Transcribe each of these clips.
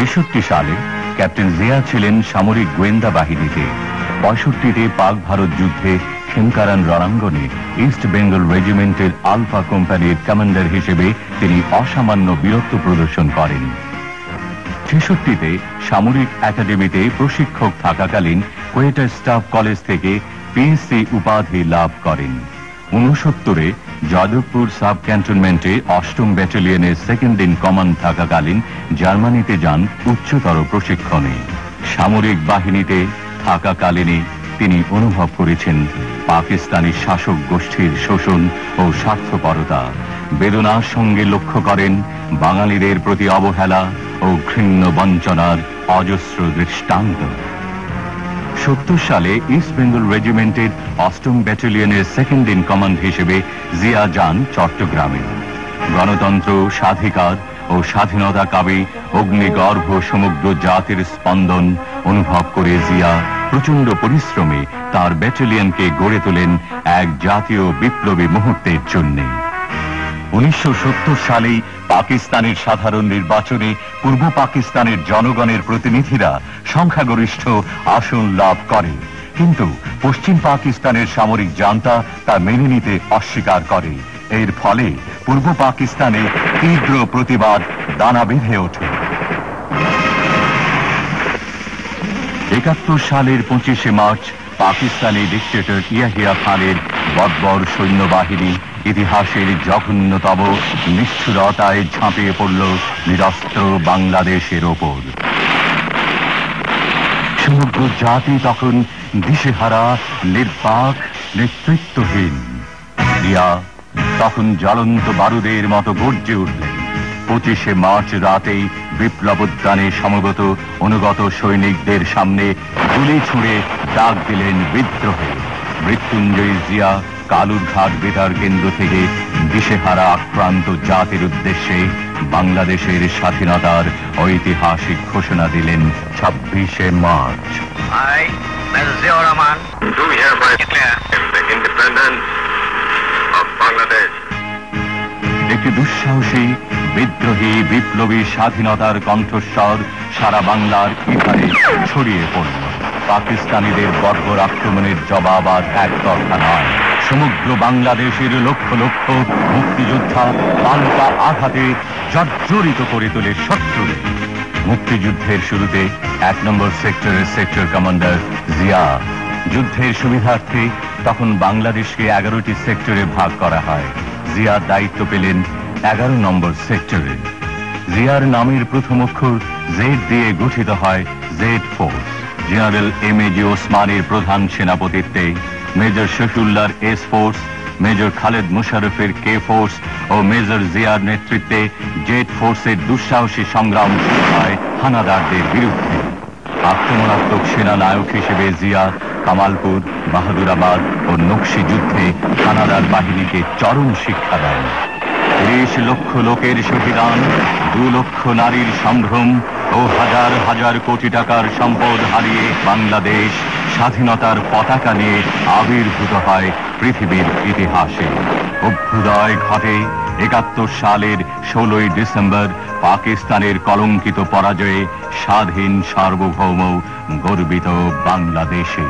৬৩ সালে ক্যাপ্টেন জিয়া ছিলেন সামরিক গোয়েন্দা বাহিনীতে। ৬৫-তে পাক ভারত যুদ্ধে খেমকারান রণাঙ্গনে ইস্ট বেঙ্গল রেজিমেন্টের আলফা কোম্পানির কমান্ডার হিসেবে তিনি অসামান্য বীরত্ব প্রদর্শন করেন। ৬৬-তে সামরিক একাডেমিতে প্রশিক্ষক থাকাকালীন কোয়েটা স্টাফ কলেজ থেকে পিএসসি উপাধি লাভ করেন। ৬৯-এ যাদবপুর সাব ক্যান্টনমেন্টে ৮ম ব্যাটালিয়নের সেকেন্ড ইন কমান্ড থাকাকালীন জার্মানিতে যান উচ্চতর প্রশিক্ষণে। সামরিক বাহিনীতে থাকাকালীনই তিনি অনুভব করেছেন পাকিস্তানি শাসক গোষ্ঠীর শোষণ ও স্বার্থপরতা। বেদনার সঙ্গে লক্ষ্য করেন বাঙালিদের প্রতি অবহেলা ও ঘৃণ্য বঞ্চনার অজস্র দৃষ্টান্ত। ৭০ সালে ইস্ট বেঙ্গল রেজিমেন্টের ৮ম ব্যাটালিয়নের সেকেন্ড ইন কমান্ড হিসেবে জিয়া যান চট্টগ্রামে। গণতন্ত্র, স্বাধিকার ও স্বাধীনতা কাবে অগ্নিগর্ভ সমগ্র জাতির স্পন্দন অনুভব করে জিয়া প্রচন্ড পরিশ্রমে তার ব্যাটালিয়নকে গড়ে তোলেন এক জাতীয় বিপ্লবী মুহূর্তের জন্য। ১৯৭০ সালেই পাকিস্তানের সাধারণ নির্বাচনে পূর্ব পাকিস্তানের জনগণের প্রতিনিধিরা সংখ্যাগরিষ্ঠ আসন লাভ করে, কিন্তু পশ্চিম পাকিস্তানের সামরিক জান্তা তা মেনে নিতে অস্বীকার করে। এর ফলে পূর্ব পাকিস্তানে তীব্র প্রতিবাদ দানা বেঁধে ওঠে। ৭১ সালের ২৫শে মার্চ পাকিস্তানি ডিক্টেটর ইয়াহিয়া খানের বর্বর সৈন্যবাহিনী ইতিহাসের জঘন্যতম নিষ্ঠুরতায় ঝাঁপিয়ে পড়ল নিরস্ত্র বাংলাদেশের ওপর। সমগ্র জাতি তখন দিশেহারা, নির্বাক, নেতৃত্বহীন। জিয়া তখন জ্বলন্ত বারুদের মতো গর্জে উঠলেন। ২৫শে মার্চ রাতেই বিপ্লবোদ্যানে সমবেত অনুগত সৈনিকদের সামনে গুলি ছুঁড়ে ডাক দিলেন বিদ্রোহে। মৃত্যুঞ্জয়ী জিয়া কালুরঘাট বেতার কেন্দ্র থেকে দিশেহারা আক্রান্ত জাতির উদ্দেশ্যে বাংলাদেশের স্বাধীনতার ঐতিহাসিক ঘোষণা দিলেন ২৬শে মার্চ। একটি দুঃসাহসী, বিদ্রোহী, বিপ্লবী স্বাধীনতার কণ্ঠস্বর সারা বাংলার ইথারে ছড়িয়ে পড়ল। পাকিস্তানিদের বর্বর আক্রমণের জবাব আর একতরফা নয়। সমগ্র বাংলাদেশের লক্ষ লক্ষ মুক্তিযোদ্ধা পাল্টা আঘাতে জর্জরিত করে তোলে শত্রুকে। মুক্তিযুদ্ধের শুরুতে ১ নম্বর সেক্টরের সেক্টর কমান্ডার জিয়া। যুদ্ধের সুবিধার্থে তখন বাংলাদেশকে ১১টি সেক্টরে ভাগ করা হয়। জিয়া দায়িত্ব পেলেন ১১ নম্বর সেক্টরে। জিয়ার নামের প্রথম অক্ষর জেড দিয়ে গঠিত হয় জেড ফোর্স। General M A G. ওসমানের প্রধান সেনাপতিত্বে মেজর শফিউল্লাহর এস ফোর্স, মেজর খালেদ মুশারফের কে ফোর্স ও মেজর জিয়ার নেতৃত্বে জেড ফোর্সের দুঃসাহসী সংগ্রাম শুরু হয় হানাদারদের বিরুদ্ধে। আক্রমণাত্মক সেনানায়ক হিসেবে জিয়া কামালপুর, বাহাদুরাবাদ ও নকশি যুদ্ধে হানাদার বাহিনীকে চরম শিক্ষা দেন। ৩০ লক্ষ লোকের শহীদান, ২ লক্ষ নারীর সম্ভ্রম ও হাজার হাজার কোটি টাকার সম্পদ হারিয়ে বাংলাদেশ স্বাধীনতার পতাকা নিয়ে আবির্ভূত হয় পৃথিবীর ইতিহাসে। অভ্যুদয় ঘটে ৭১ সালের ১৬ই ডিসেম্বর পাকিস্তানের কলঙ্কিত পরাজয়ে স্বাধীন, সার্বভৌম, গর্বিত বাংলাদেশে।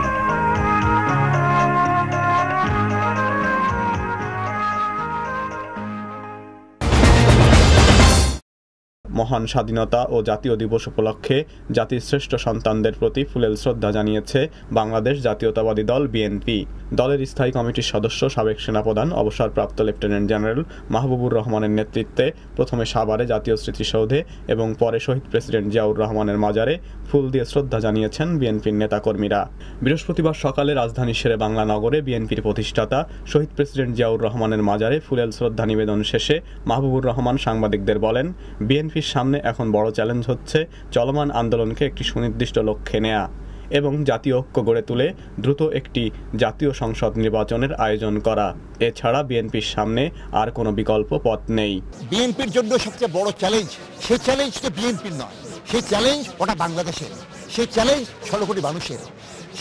মহান স্বাধীনতা ও জাতীয় দিবস উপলক্ষে জাতির শ্রেষ্ঠ সন্তানদের প্রতি ফুলেল শ্রদ্ধা জানিয়েছে বাংলাদেশ জাতীয়তাবাদী দল বিএনপি। দলের স্থায়ী কমিটির সদস্য সাবেক সেনাপ্রধান অবসরপ্রাপ্ত লেফটেন্যান্ট জেনারেল মাহবুবুর রহমানের নেতৃত্বে প্রথমে সাভারে জাতীয় স্মৃতিসৌধে এবং পরে শহীদ প্রেসিডেন্ট জিয়াউর রহমানের মাজারে ফুল দিয়ে শ্রদ্ধা জানিয়েছেন বিএনপির নেতাকর্মীরা। বৃহস্পতিবার সকালে রাজধানী শেরে বাংলা নগরে বিএনপির প্রতিষ্ঠাতা শহীদ প্রেসিডেন্ট জিয়াউর রহমানের মাজারে ফুলেল শ্রদ্ধা নিবেদন শেষে মাহবুবুর রহমান সাংবাদিকদের বলেন, বিএনপির সামনে এখন বড় চ্যালেঞ্জ হচ্ছে চলমান আন্দোলনকে একটি সুনির্দিষ্ট লক্ষ্যে নেয়া এবং জাতীয় ঐক্য গড়ে তুলে দ্রুত একটি জাতীয় সংসদ নির্বাচনের আয়োজন করা। এছাড়া বিএনপির সামনে আর কোনো বিকল্প পথ নেই। বিএনপির জন্য সবচেয়ে বড় চ্যালেঞ্জ, সেই চ্যালেঞ্জ তো বিএনপির নয়, সেই চ্যালেঞ্জ ওটা বাংলাদেশের, সেই চ্যালেঞ্জ ১৬ কোটি মানুষের।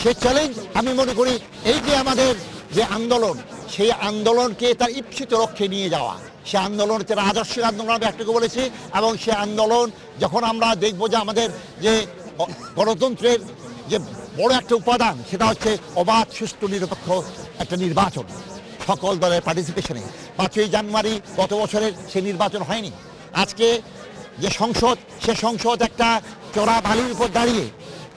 সেই চ্যালেঞ্জ আমি মনে করি এই যে আমাদের যে আন্দোলন, সেই আন্দোলনকে তার ইপ্সিত লক্ষ্যে নিয়ে যাওয়া, সে আন্দোলন হচ্ছে আদর্শিক আন্দোলন, আমি একটাকে বলেছি। এবং সে আন্দোলন যখন আমরা দেখব যে আমাদের যে গণতন্ত্রের যে বড় একটা উপাদান, সেটা হচ্ছে অবাধ, সুষ্ঠু, নিরপেক্ষ একটা নির্বাচন সকল দলের পার্টিসিপেশনে। 5ই জানুয়ারি গত বছরের সেই নির্বাচন হয়নি। আজকে যে সংসদ, সে সংসদ একটা চড়া বালির উপর দাঁড়িয়ে,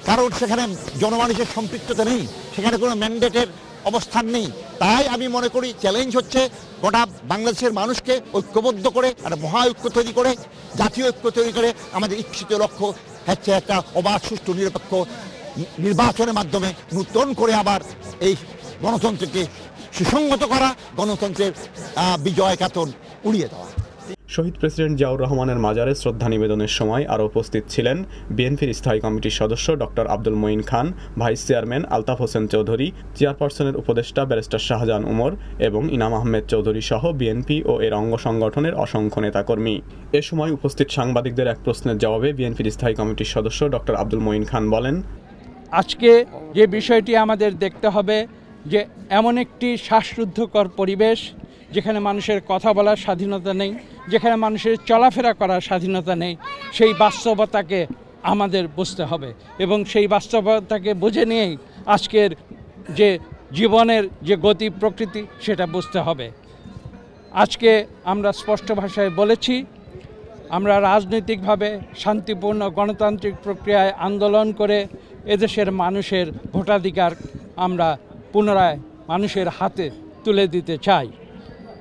কারণ সেখানে জনমানুষের সম্পৃক্ততা নেই, সেখানে কোনো ম্যান্ডেটের অবস্থান নেই। তাই আমি মনে করি চ্যালেঞ্জ হচ্ছে গোটা বাংলাদেশের মানুষকে ঐক্যবদ্ধ করে, একটা মহা ঐক্য তৈরি করে, জাতীয় ঐক্য তৈরি করে আমাদের ইচ্ছিত লক্ষ্য হচ্ছে একটা অবাধ, সুষ্ঠু, নিরপেক্ষ নির্বাচনের মাধ্যমে নূতন করে আবার এই গণতন্ত্রকে সুসংগত করা, গণতন্ত্রের বিজয় কাতন উড়িয়ে দেওয়া। শহীদ প্রেসিডেন্ট জিয়াউর রহমানের মাজারে শ্রদ্ধা নিবেদনের সময় আরও উপস্থিত ছিলেন বিএনপির স্থায়ী কমিটির সদস্য ডক্টর আব্দুল মঈন খান, ভাইস চেয়ারম্যান আলতাফ হোসেন চৌধুরী, চেয়ারপারসনের উপদেষ্টা ব্যারিস্টার শাহজাহান উমর এবং ইনাম আহমেদ চৌধুরী সহ বিএনপি ও এর অঙ্গ সংগঠনের অসংখ্য নেতাকর্মী। এ সময় উপস্থিত সাংবাদিকদের এক প্রশ্নের জবাবে বিএনপির স্থায়ী কমিটির সদস্য ডক্টর আব্দুল মঈন খান বলেন, আজকে যে বিষয়টি আমাদের দেখতে হবে যে এমন একটি শ্বাসরুদ্ধকর পরিবেশ, যেখানে মানুষের কথা বলার স্বাধীনতা নেই, যেখানে মানুষের চলাফেরা করার স্বাধীনতা নেই, সেই বাস্তবতাকে আমাদের বুঝতে হবে এবং সেই বাস্তবতাকে বুঝে নিয়েই আজকের যে জীবনের যে গতি প্রকৃতি সেটা বুঝতে হবে। আজকে আমরা স্পষ্ট ভাষায় বলেছি, আমরা রাজনৈতিকভাবে শান্তিপূর্ণ গণতান্ত্রিক প্রক্রিয়ায় আন্দোলন করে এদেশের মানুষের ভোটাধিকার আমরা পুনরায় মানুষের হাতে তুলে দিতে চাই।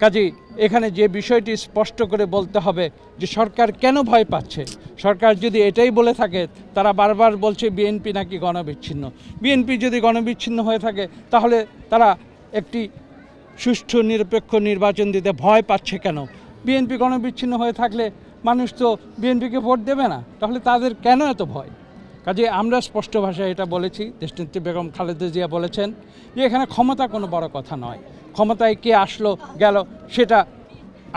কাজেই এখানে যে বিষয়টি স্পষ্ট করে বলতে হবে যে সরকার কেন ভয় পাচ্ছে। সরকার যদি এটাই বলে থাকে, তারা বারবার বলছে বিএনপি নাকি গণবিচ্ছিন্ন। বিএনপি যদি গণবিচ্ছিন্ন হয়ে থাকে তাহলে তারা একটি সুষ্ঠু নিরপেক্ষ নির্বাচন দিতে ভয় পাচ্ছে কেন? বিএনপি গণবিচ্ছিন্ন হয়ে থাকলে মানুষ তো বিএনপিকে ভোট দেবে না, তাহলে তাদের কেন এত ভয়? কাজে আমরা স্পষ্ট ভাষায় এটা বলেছি, দেশনেত্রী বেগম খালেদা জিয়া বলেছেন যে এখানে ক্ষমতা কোনো বড় কথা নয়, ক্ষমতায় কে আসলো গেল সেটা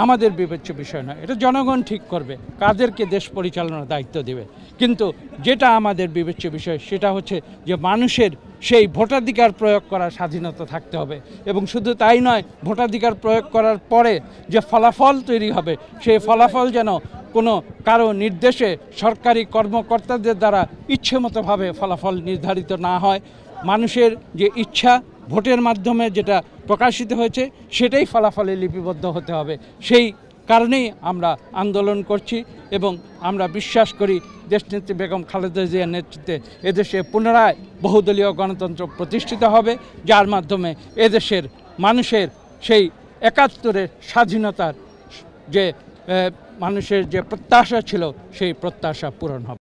আমাদের বিবেচ্য বিষয় নয়, এটা জনগণ ঠিক করবে কাদেরকে দেশ পরিচালনার দায়িত্ব দেবে। কিন্তু যেটা আমাদের বিবেচ্য বিষয় সেটা হচ্ছে যে মানুষের সেই ভোটাধিকার প্রয়োগ করার স্বাধীনতা থাকতে হবে এবং শুধু তাই নয়, ভোটাধিকার প্রয়োগ করার পরে যে ফলাফল তৈরি হবে সেই ফলাফল যেন কোনো কারো নির্দেশে সরকারি কর্মকর্তাদের দ্বারা ইচ্ছেমতোভাবে ফলাফল নির্ধারিত না হয়। মানুষের যে ইচ্ছা ভোটের মাধ্যমে যেটা প্রকাশিত হয়েছে সেটাই ফলাফলে লিপিবদ্ধ হতে হবে। সেই কারণেই আমরা আন্দোলন করছি এবং আমরা বিশ্বাস করি দেশনেত্রী বেগম খালেদা জিয়ার নেতৃত্বে এদেশে পুনরায় বহুদলীয় গণতন্ত্র প্রতিষ্ঠিত হবে, যার মাধ্যমে এদেশের মানুষের সেই ৭১-এর স্বাধীনতার যে মানুষের যে প্রত্যাশা ছিল সেই প্রত্যাশা পূরণ হবে।